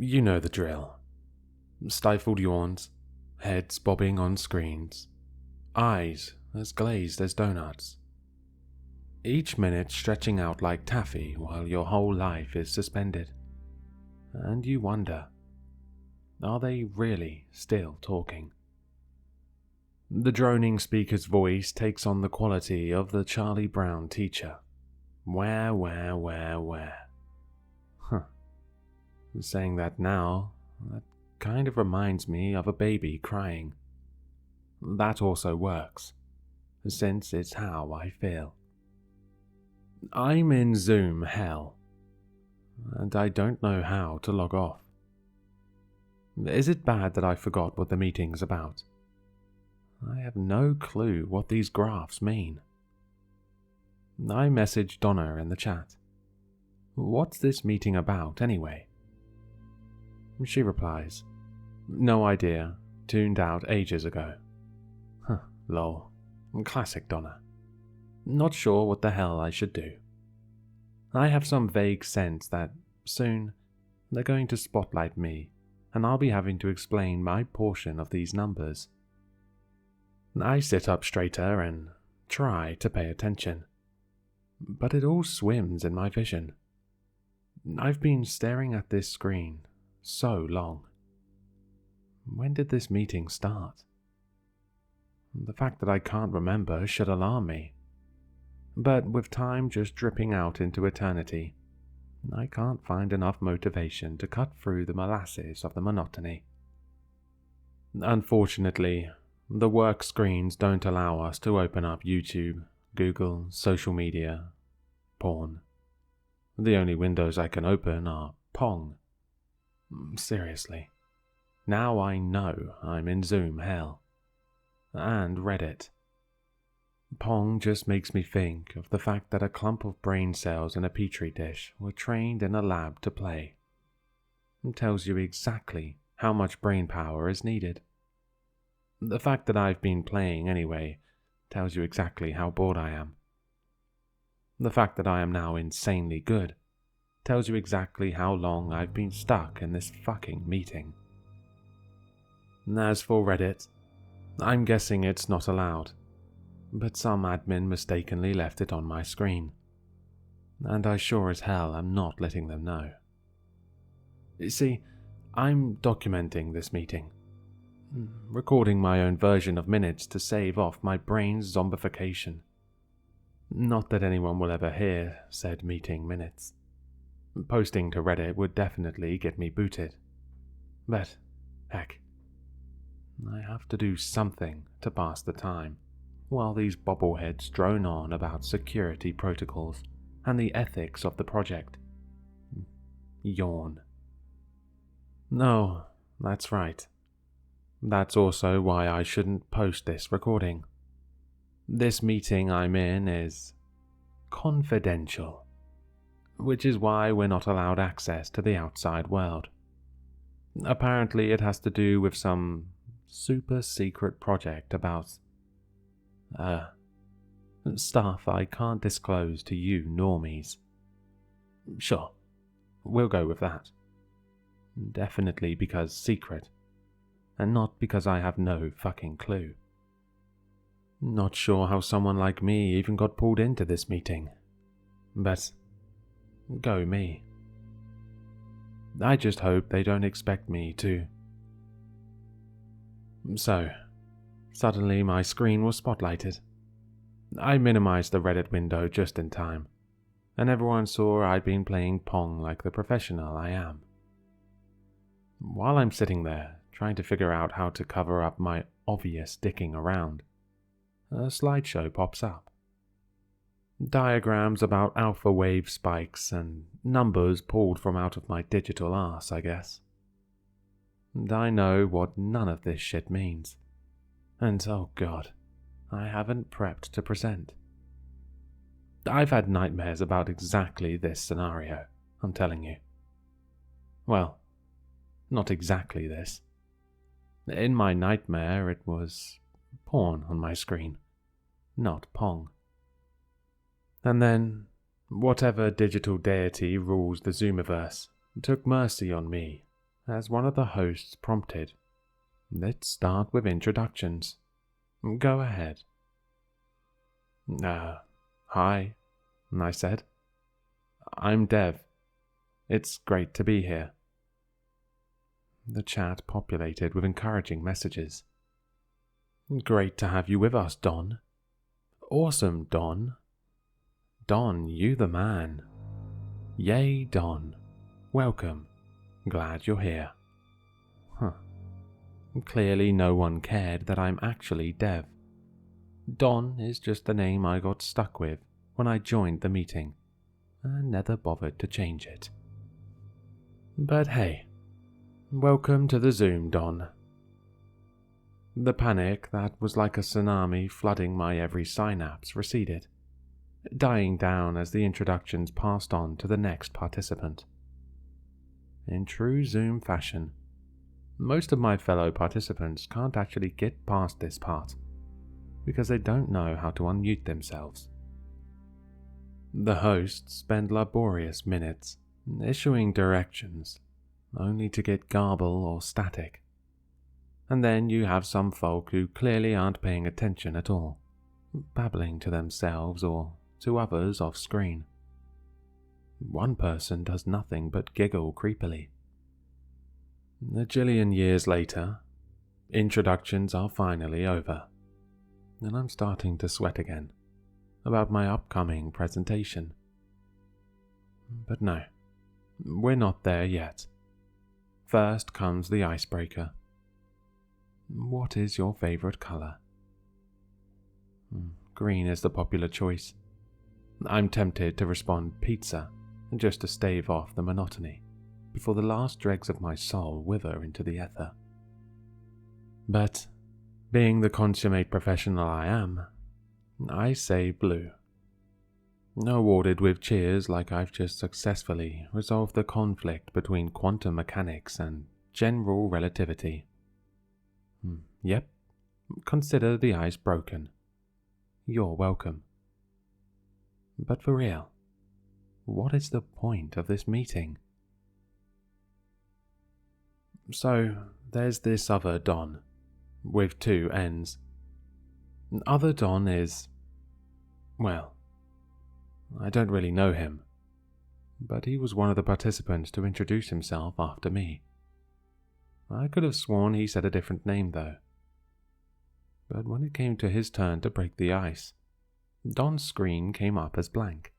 You know the drill. Stifled yawns, heads bobbing on screens, eyes as glazed as donuts. Each minute stretching out like taffy while your whole life is suspended. And you wonder, are they really still talking? The droning speaker's voice takes on the quality of the Charlie Brown teacher. Where? Huh. Saying that now, that kind of reminds me of a baby crying. That also works, since it's how I feel. I'm in Zoom hell, and I don't know how to log off. Is it bad that I forgot what the meeting's about? I have no clue what these graphs mean. I message Donna in the chat. What's this meeting about, anyway? She replies, no idea, tuned out ages ago. Lol. Classic Donna. Not sure what the hell I should do. I have some vague sense that soon they're going to spotlight me, and I'll be having to explain my portion of these numbers. I sit up straighter and try to pay attention, but it all swims in my vision. I've been staring at this screen so long. When did this meeting start? The fact that I can't remember should alarm me. But with time just dripping out into eternity, I can't find enough motivation to cut through the molasses of the monotony. Unfortunately, the work screens don't allow us to open up YouTube, Google, social media, porn. The only windows I can open are Pong. Seriously. Now I know I'm in Zoom hell. And Reddit. Pong just makes me think of the fact that a clump of brain cells in a petri dish were trained in a lab to play. It tells you exactly how much brain power is needed. The fact that I've been playing anyway tells you exactly how bored I am. The fact that I am now insanely good tells you exactly how long I've been stuck in this fucking meeting. As for Reddit, I'm guessing it's not allowed, but some admin mistakenly left it on my screen, and I sure as hell am not letting them know. You see, I'm documenting this meeting, recording my own version of minutes to save off my brain's zombification. Not that anyone will ever hear said meeting minutes. Posting to Reddit would definitely get me booted. But, heck, I have to do something to pass the time, while these bobbleheads drone on about security protocols and the ethics of the project. Yawn. No, that's right. That's also why I shouldn't post this recording. This meeting I'm in is confidential, which is why we're not allowed access to the outside world. Apparently it has to do with some super secret project about stuff I can't disclose to you normies. Sure, we'll go with that. Definitely because secret, and not because I have no fucking clue. Not sure how someone like me even got pulled into this meeting, but go me. I just hope they don't expect me to. So, suddenly my screen was spotlighted. I minimized the Reddit window just in time, and everyone saw I'd been playing Pong like the professional I am. While I'm sitting there, trying to figure out how to cover up my obvious dicking around, a slideshow pops up. Diagrams about alpha wave spikes and numbers pulled from out of my digital arse, I guess. And I know what none of this shit means. And oh god, I haven't prepped to present. I've had nightmares about exactly this scenario, I'm telling you. Well, not exactly this. In my nightmare, it was porn on my screen, not Pong. And then, whatever digital deity rules the Zoomiverse took mercy on me as one of the hosts prompted. Let's start with introductions. Go ahead. Hi, I said. I'm Dev. It's great to be here. The chat populated with encouraging messages. Great to have you with us, Don. Awesome, Don. Don, you the man. Yay, Don. Welcome. Glad you're here. Clearly no one cared that I'm actually Dev. Don is just the name I got stuck with when I joined the meeting, and never bothered to change it. But hey, welcome to the Zoom, Don. The panic that was like a tsunami flooding my every synapse receded, dying down as the introductions passed on to the next participant. In true Zoom fashion, most of my fellow participants can't actually get past this part, because they don't know how to unmute themselves. The hosts spend laborious minutes issuing directions, only to get garble or static. And then you have some folk who clearly aren't paying attention at all, babbling to themselves or to others off screen. One person does nothing but giggle creepily. A jillion years later, introductions are finally over, and I'm starting to sweat again about my upcoming presentation. But no, we're not there yet. First comes the icebreaker. What is your favorite color? Green is the popular choice. I'm tempted to respond pizza, just to stave off the monotony, before the last dregs of my soul wither into the ether. But, being the consummate professional I am, I say blue. Awarded with cheers like I've just successfully resolved the conflict between quantum mechanics and general relativity. Yep, consider the ice broken. You're welcome. But for real, what is the point of this meeting? So, there's this other Don, with two N's. Other Don is, well, I don't really know him, but he was one of the participants to introduce himself after me. I could have sworn he said a different name though. But when it came to his turn to break the ice, Don's screen came up as blank.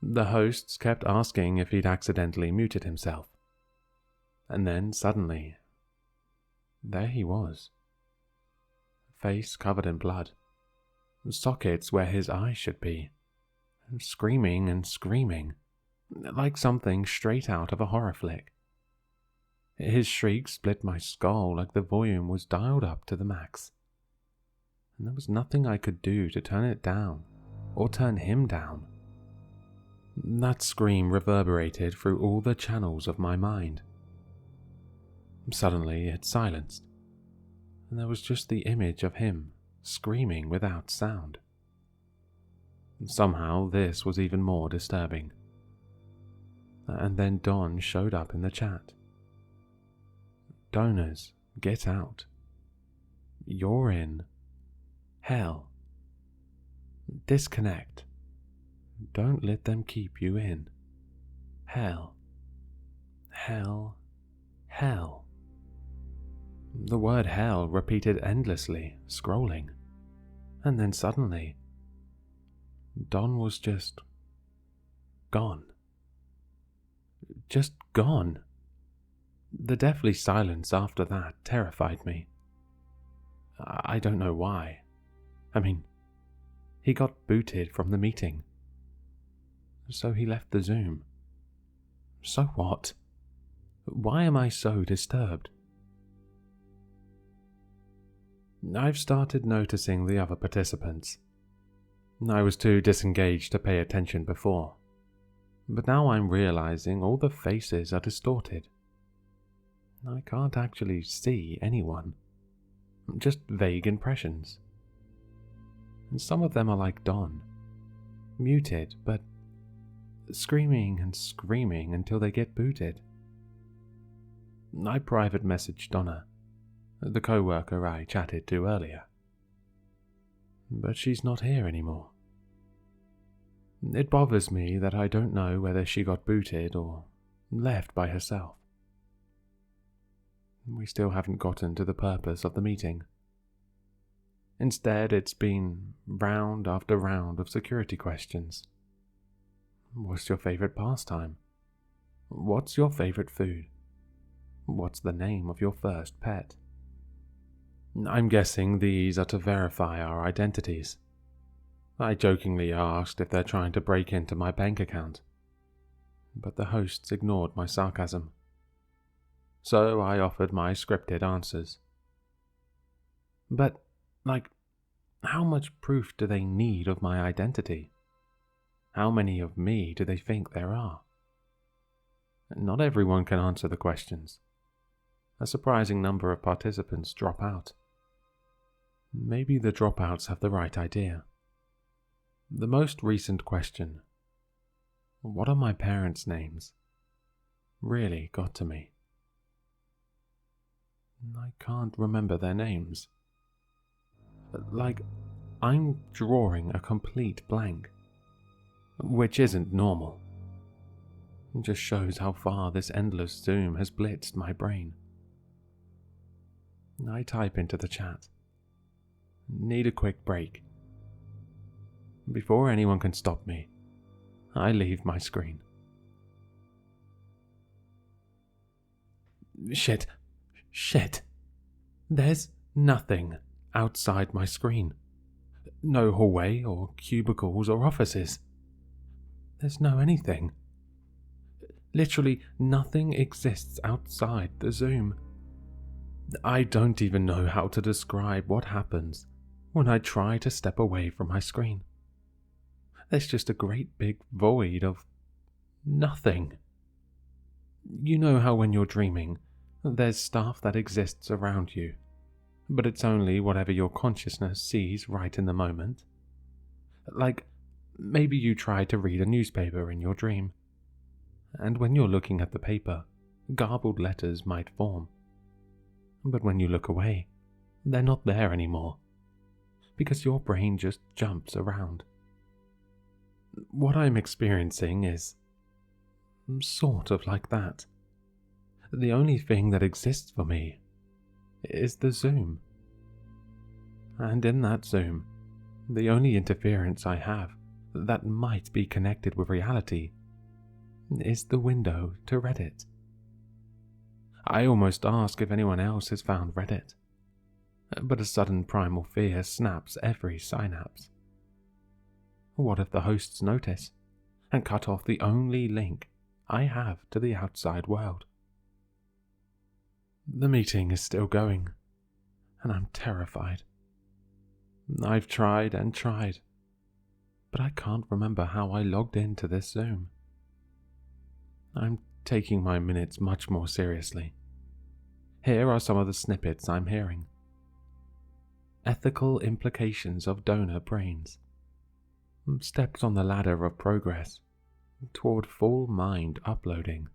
The hosts kept asking if he'd accidentally muted himself. And then suddenly, there he was. Face covered in blood, sockets where his eyes should be, screaming and screaming, like something straight out of a horror flick. His shriek split my skull like the volume was dialed up to the max, and there was nothing I could do to turn it down or turn him down. That scream reverberated through all the channels of my mind. Suddenly it silenced, and there was just the image of him screaming without sound. Somehow this was even more disturbing. And then Don showed up in the chat. Donors, get out. You're in hell. Disconnect. Don't let them keep you in. Hell. Hell. Hell. The word hell repeated endlessly, scrolling. And then suddenly, Don was just gone. Just gone. The deathly silence after that terrified me. I don't know why. I mean, he got booted from the meeting. So he left the Zoom. So what? Why am I so disturbed? I've started noticing the other participants. I was too disengaged to pay attention before, but now I'm realizing all the faces are distorted. I can't actually see anyone, just vague impressions. And some of them are like Don, muted but screaming and screaming until they get booted. I private messaged Donna, the co-worker I chatted to earlier. But she's not here anymore. It bothers me that I don't know whether she got booted or left by herself. We still haven't gotten to the purpose of the meeting. Instead, it's been round after round of security questions. What's your favorite pastime? What's your favorite food? What's the name of your first pet? I'm guessing these are to verify our identities. I jokingly asked if they're trying to break into my bank account, but the hosts ignored my sarcasm. So I offered my scripted answers. But, how much proof do they need of my identity? How many of me do they think there are? Not everyone can answer the questions. A surprising number of participants drop out. Maybe the dropouts have the right idea. The most recent question, what are my parents' names, really got to me. I can't remember their names. I'm drawing a complete blank, which isn't normal. It just shows how far this endless Zoom has blitzed my brain. I type into the chat. Need a quick break. Before anyone can stop me, I leave my screen. Shit. There's nothing outside my screen. No hallway or cubicles or offices. There's no anything. Literally nothing exists outside the Zoom. I don't even know how to describe what happens when I try to step away from my screen. There's just a great big void of nothing. You know how when you're dreaming, there's stuff that exists around you, but it's only whatever your consciousness sees right in the moment? Maybe you try to read a newspaper in your dream, and when you're looking at the paper, garbled letters might form. But when you look away, they're not there anymore, because your brain just jumps around. What I'm experiencing is sort of like that. The only thing that exists for me is the Zoom. And in that Zoom, the only interference I have that might be connected with reality is the window to Reddit. I almost ask if anyone else has found Reddit, but a sudden primal fear snaps every synapse. What if the hosts notice and cut off the only link I have to the outside world? The meeting is still going, and I'm terrified. I've tried and tried, but I can't remember how I logged into this Zoom. I'm taking my minutes much more seriously. Here are some of the snippets I'm hearing. Ethical implications of donor brains. Steps on the ladder of progress toward full mind uploading.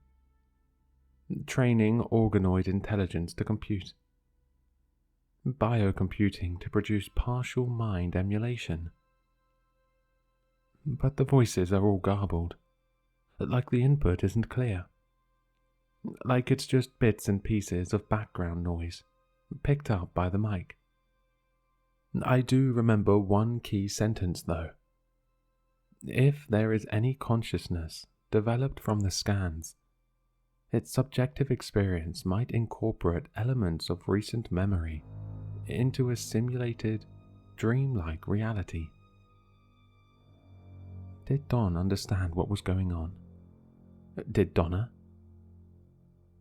Training organoid intelligence to compute. Biocomputing to produce partial mind emulation. But the voices are all garbled, like the input isn't clear. Like it's just bits and pieces of background noise, picked up by the mic. I do remember one key sentence though. If there is any consciousness developed from the scans, its subjective experience might incorporate elements of recent memory into a simulated, dreamlike reality. Did Don understand what was going on? Did Donna?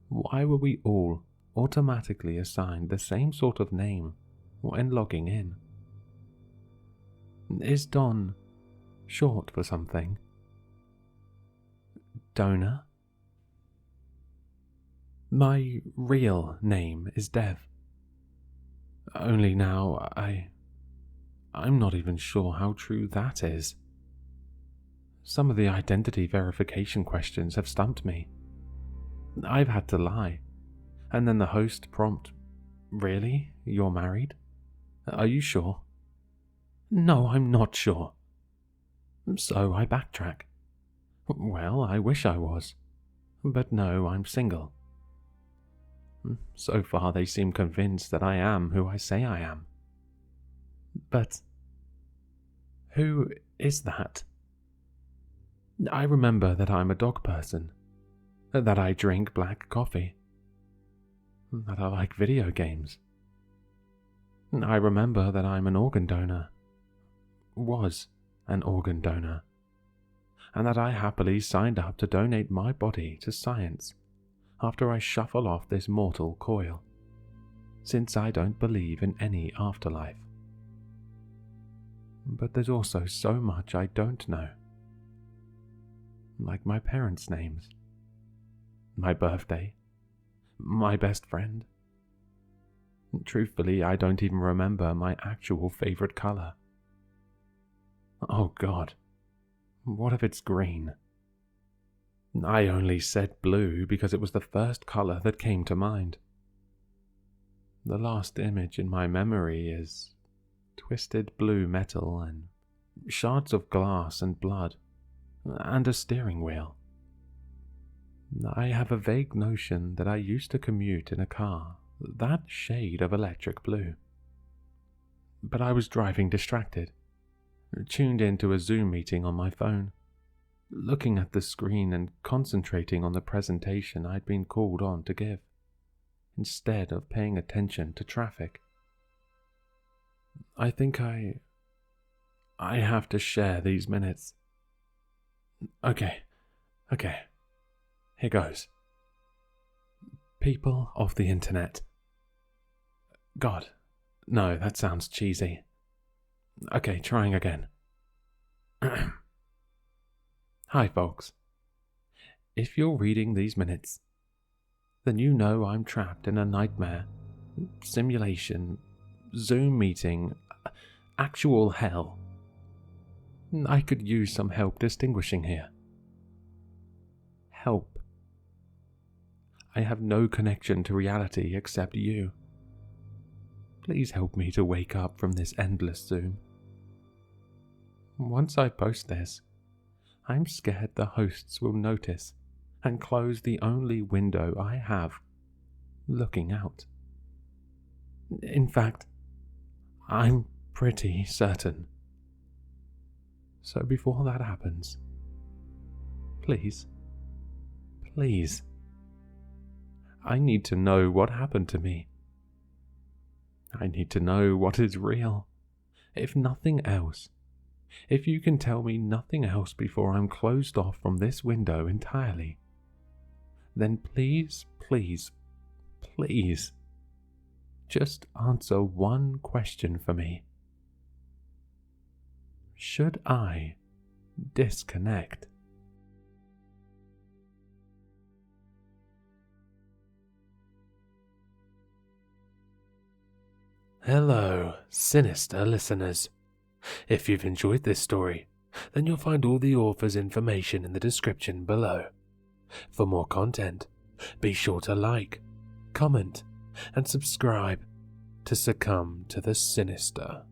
Why were we all automatically assigned the same sort of name when logging in? Is Don short for something? Donor? My real name is Dev. Only now I'm not even sure how true that is. Some of the identity verification questions have stumped me. I've had to lie, And then the host prompt, "Really? You're married? Are you sure?" "No, I'm not sure." So I backtrack. "Well, I wish I was. But no, I'm single." So far they seem convinced that I am who I say I am. But who is that? I remember that I'm a dog person, that I drink black coffee, that I like video games. I remember that I'm an organ donor, was an organ donor, and that I happily signed up to donate my body to science after I shuffle off this mortal coil, since I don't believe in any afterlife. But there's also so much I don't know. Like my parents' names, my birthday, my best friend. Truthfully, I don't even remember my actual favorite color. Oh God, what if it's green? I only said blue because it was the first color that came to mind. The last image in my memory is twisted blue metal and shards of glass and blood, and a steering wheel. I have a vague notion that I used to commute in a car that shade of electric blue. But I was driving distracted, tuned into a Zoom meeting on my phone, looking at the screen and concentrating on the presentation I'd been called on to give, instead of paying attention to traffic. I think I have to share these minutes. Okay, here goes. People of the internet. God, no, that sounds cheesy. Okay, trying again. Hi, folks. If you're reading these minutes, then you know I'm trapped in a nightmare, simulation, Zoom meeting, actual hell. I could use some help distinguishing here. Help. I have no connection to reality except you. Please help me to wake up from this endless Zoom. Once I post this, I'm scared the hosts will notice and close the only window I have looking out. In fact, I'm pretty certain. So before that happens, please, I need to know what happened to me. I need to know what is real, if nothing else. If you can tell me nothing else before I'm closed off from this window entirely, then please, just answer one question for me. Should I disconnect? Hello, Sinister listeners. If you've enjoyed this story, then you'll find all the author's information in the description below. For more content, be sure to like, comment, and subscribe to succumb to the sinister.